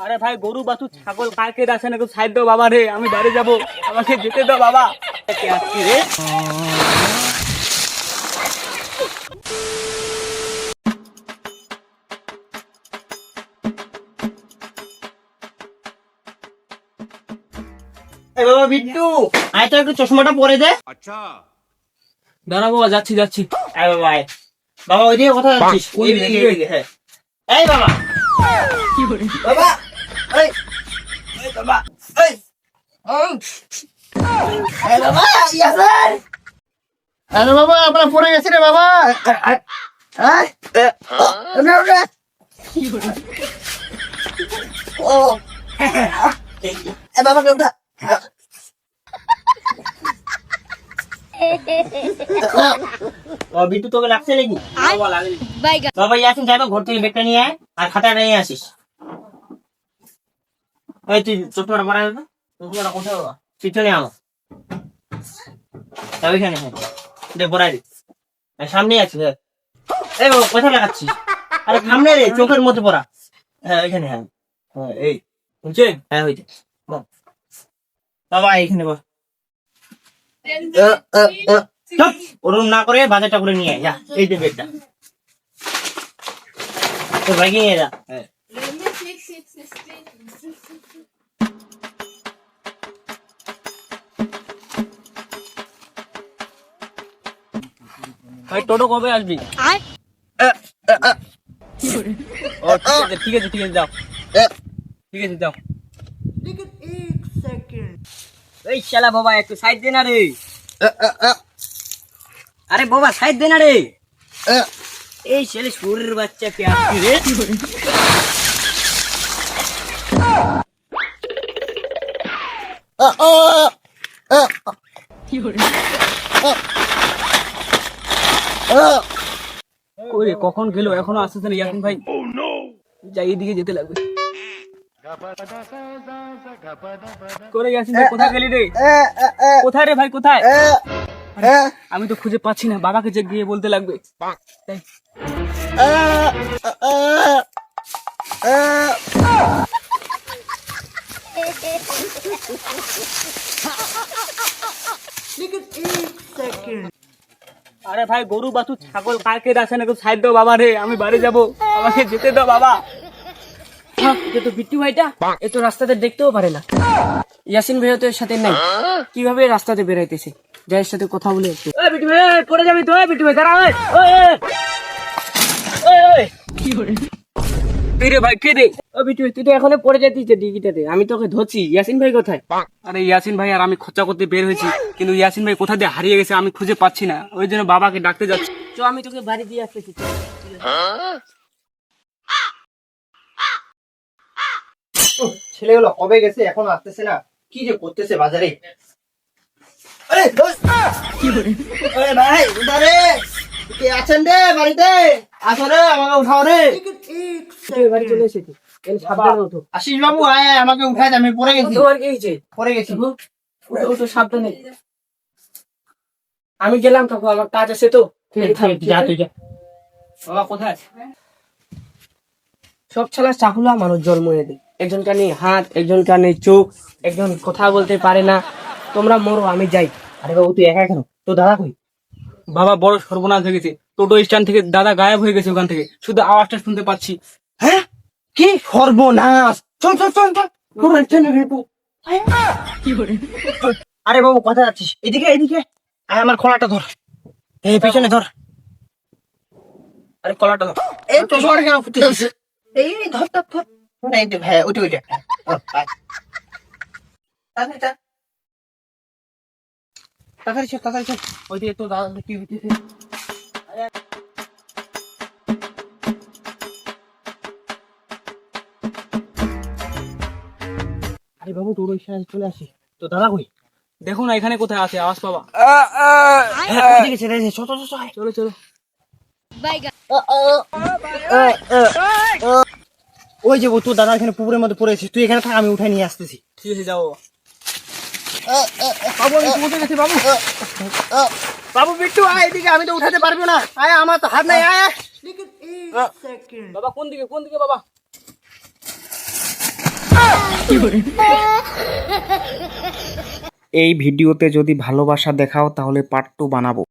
আরে ভাই গরু বাছুর ছাগল কাকে আসে না, একটু সাইড দাও বাবা রে, আমি বাইরে যাবো, আমাকে যেতে দাও বাবা। কে আসছি রে? এই বাবা বিট্টু, আয় তো একটু চশমাটা পরে দে। দাঁড়া বাবা, যাচ্ছি যাচ্ছি। আয় বাবা আয়। বাবা ওইদিকে কোথায় যাচ্ছিস? কোন দিকে? এইদিকে, হ্যাঁ। এই বাবা, বাবা, এই, এই বাবা, এই, এই বাবা, ইয়াসিন। আরে বাবা, আপনার পড়ে গেছে রে বাবা। ও, বাবা উঠা। বিট্টু তোকে লাগছে নাকি? বাবা লাগেনি। বাবা ইয়াসিন যাবে, ঘর থেকে ব্যাগটা নিয়ে আয় আর খাতাটা নিয়ে আসিস। এই তুই চোখটা পড়া যাবে, চোখটা কোথায় বাবা? পিছনে আমার ওইখানে, হ্যাঁ দে পড়াই দে। সামনে আছে, হ্যাঁ। এই বাবা কোথায় লাগাচ্ছিস? আরে সামনে রে, চোখের মধ্যে পড়া। হ্যাঁ ওইখানে, হ্যাঁ হ্যাঁ এই বুঝছে? হ্যাঁ হইতে বাবা এইখানে বস। ওরম না করে বাজারটা করে নিয়ে আয়, যা। এই যে বেডটা তোর ভাইকে নিয়ে যা। হ্যাঁ ভাই টোটো কবে আসবি? ও ঠিক আছে ঠিক আছে যাও, ঠিক আছে যাও। এই শালা বাবা একটু সাইড দে না রে। আরে বাবা সাইড দে না রে। এই ছেলে শরীরের বাচ্চা কে আসছি রে? কই রে, কখন গেল এখনো আসতেছে না ইয়াসিন ভাই? যাই এদিকে যেতে লাগবে। করে ইয়াসিন ভাই কোথায় গেলি রে? কোথায় রে ভাই কোথায়? আমি তো খুঁজে পাচ্ছি না, বাবাকে যে গিয়ে বলতে লাগবে। তাই। আরে ভাই গরু বাছুর ছাগল কাকে আসে না, একটু সাইড দাও বাবা রে, আমি বাড়ি যাবো, আমাকে যেতে দাও বাবা। এটা তো বিট্টু ভাইটা, এ তো রাস্তাতে দেখতেও পারে না। ইয়াসিন ভাইও তো এর সাথে নাই, কিভাবে রাস্তাতে বেরাইতেছে? যাইয়ের সাথে কথা বলে একটু। বিট্টু ভাই পড়ে যাবি তো, বিট্টু ভাই দাঁড়া। কি করে তুই রে ভাই, কে রে? ও বিট্টু ভাই তুই তো এখনো পড়ে যাচ্ছিস ডিগিটাতে, আমি তোকে ধরছি। ইয়াসিন ভাই কোথায়? আরে ইয়াসিন ভাই আর আমি খরচা করতে বের হয়েছি, কিন্তু ইয়াসিন ভাই কোথা দিয়ে হারিয়ে গেছে আমি খুঁজে পাচ্ছি না, ওই জন্য বাবাকে ডাকতে যাচ্ছি। তো আমি তোকে বাড়ি দিয়ে আসতেছি। ছেলেগুলো কবে গেছে, এখনো আসতেছে না, কি যে করতেছে বাজারে। আরে আরে ভাই উঠারে, কে আছেন রে বাড়িতে? আসো রে, আমাকে উঠাও রে। বাড়ি চলে এসেছি, সাবধানে ওঠো। আশিস বাবু আয়, আমাকে উঠায় দে, আমি পড়ে গেছি। তোমার কি হয়েছে? পড়ে গেছি। ওঠো সাবধানে। আমি গেলাম কাকু, আমার কাজ আছে তো। যা তুই যা। বাবা কোথায়? সব ছাড়া চাকুলা মানুষ জন্ম এনে, একজনকার নেই হাত, একজনকার নেই চোখ, একজন কথা বলতে পারে না। তোমরা মরো, আমি যাই। আরে বাবু তুই একা কেন, তো দাদা কই? বাবা বড় সর্বনাশ হয়ে গেছে, টোটো স্ট্যান্ড থেকে দাদা গায়েব হয়ে গেছে, ওখান থেকে শুধু আওয়াজটা শুনতে পাচ্ছি। হ্যাঁ কি সর্বনাশ! চল চল চল চল। আরে বাবু কোথায় যাচ্ছিস? এদিকে এদিকে আয়, আমার খোলাটা ধর, এই পিছনে ধর। আরে কলাটা দাও। এই তো সরে কেন ফুটেছিস? এই ধর ধর ধর। এই যে হ্যাঁ উঠে উঠে। তাড়াতাড়ি চল তাড়াতাড়ি চল। ওইদিকে তো দাদা কি হইতেছে? আরে বাবু তোর ওই সাইডে চলে আসি, তো দাদা কই? দেখো না এখানে কোথায় আছে আওয়াজ পাবা। হ্যাঁ ওইদিকে চলে এসে চল চল চল। চলো চলো। ওই যে তোর দাদা এখানে পুকুরের মধ্যে পড়েছিস, তুই এখানে থাক, আমি উঠাই নিয়ে আসতেছি। ঠিক আছে যাও। বাবু আমি কোথায় গেছি বাবু? বাবু বিট্টু আয় এদিকে, আমি তো উঠাতে পারবো না, আয় আমার তো হাত নাই, আয়। বাবা কোন দিকে কোন দিকে বাবা? এই ভিডিওতে যদি ভালোবাসা দেখাও তাহলে পার্ট 2 বানাবো।